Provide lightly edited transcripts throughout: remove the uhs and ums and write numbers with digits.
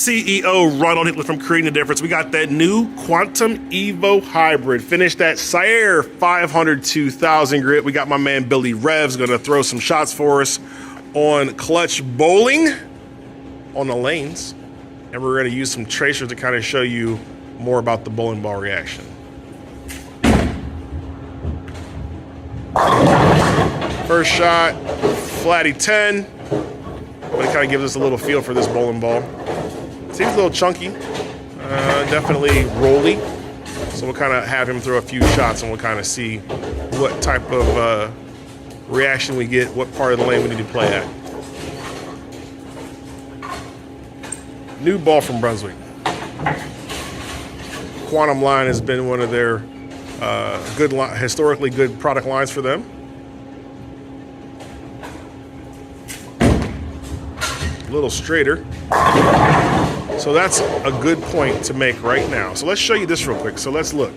CEO Ronald Hitler from Creating the Difference. We got that new Quantum Evo Hybrid. Finished that Sire 500 2000 grit. We got my man Billy Revs going to throw some shots for us on clutch bowling on the lanes. And we're going to use some tracers to kind of show you more about the bowling ball reaction. First shot, flatty 10. But it kind of gives us a little feel for this bowling ball. Seems a little chunky, definitely rolly. So we'll kind of have him throw a few shots and we'll kind of see what type of reaction we get, what part of the lane we need to play at. New ball from Brunswick. Quantum line has been one of their historically good product lines for them. A little straighter. So that's a good point to make right now. So let's show you this real quick. So let's look.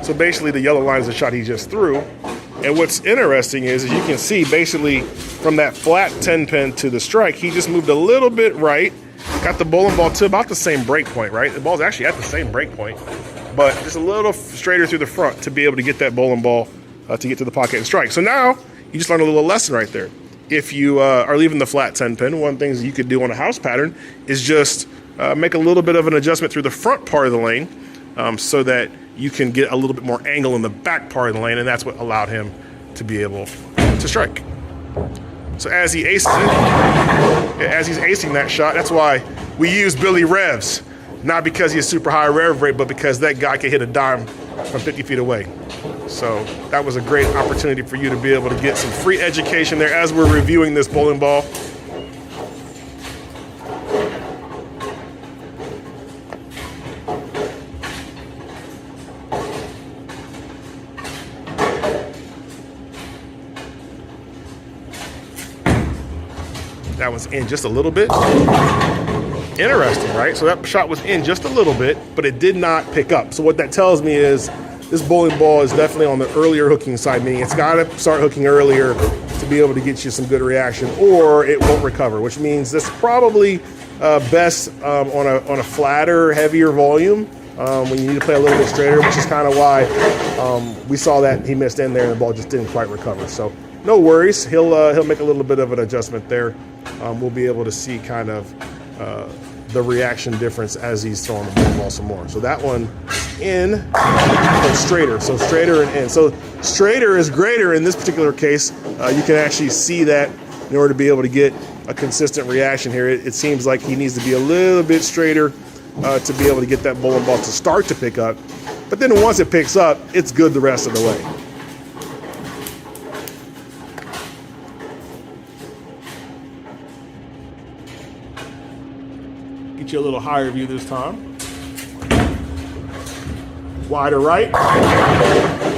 So basically the yellow line is the shot he just threw. And what's interesting is, as you can see, basically from that flat 10 pin to the strike, he just moved a little bit right, got the bowling ball to about the same break point, right? The ball's actually at the same break point, but just a little straighter through the front to be able to get that bowling ball to get to the pocket and strike. So now you just learned a little lesson right there. If you are leaving the flat 10 pin, one of the things you could do on a house pattern is just make a little bit of an adjustment through the front part of the lane so that you can get a little bit more angle in the back part of the lane, and that's what allowed him to be able to strike. So as he aces it, as he's acing that shot, that's why we use Billy Revs, not because he's super high rev rate, but because that guy can hit a dime from 50 feet away. So that was a great opportunity for you to be able to get some free education there as we're reviewing this bowling ball. That was in just a little bit. Interesting, right? So that shot was in just a little bit, but it did not pick up. So what that tells me is this bowling ball is definitely on the earlier hooking side, meaning it's got to start hooking earlier to be able to get you some good reaction, or it won't recover, which means this is probably best on a flatter, heavier volume when you need to play a little bit straighter, which is kind of why we saw that he missed in there and the ball just didn't quite recover. So no worries, he'll make a little bit of an adjustment there. We'll be able to see kind of the reaction difference as he's throwing the bowling ball some more. So that one in and straighter. So straighter and in. So straighter is greater in this particular case. You can actually see that in order to be able to get a consistent reaction here. It seems like he needs to be a little bit straighter to be able to get that bowling ball to start to pick up. But then once it picks up, it's good the rest of the way. Get you a little higher view this time. Wider right.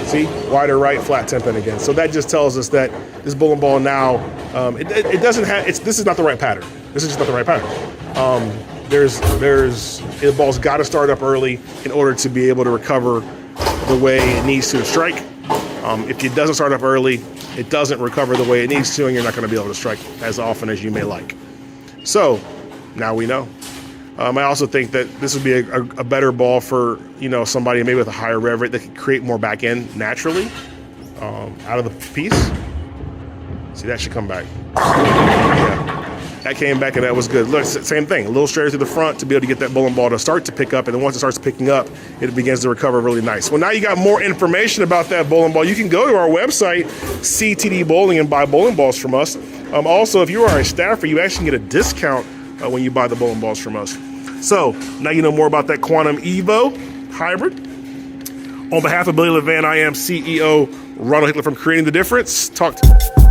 See, wider right, flat 10 pin again. So that just tells us that this bowling ball now, it doesn't have, this is not the right pattern. This is just not the right pattern. The ball's got to start up early in order to be able to recover the way it needs to strike. If it doesn't start up early, it doesn't recover the way it needs to, and you're not going to be able to strike as often as you may like. So now we know. I also think that this would be a better ball for, you know, somebody maybe with a higher rev rate that could create more back end naturally out of the piece. See, that should come back. Yeah, that came back and that was good. Look, same thing, a little straighter to the front to be able to get that bowling ball to start to pick up, and then once it starts picking up, it begins to recover really nice. Well, now you got more information about that bowling ball. You can go to our website, CTD Bowling, and buy bowling balls from us. Also, if you are a staffer, you actually get a discount when you buy the bowling balls from us. So now you know more about that Quantum Evo Hybrid. On behalf of Billy Levan, I am CEO Ronald Hitler from Creating the Difference. Talk to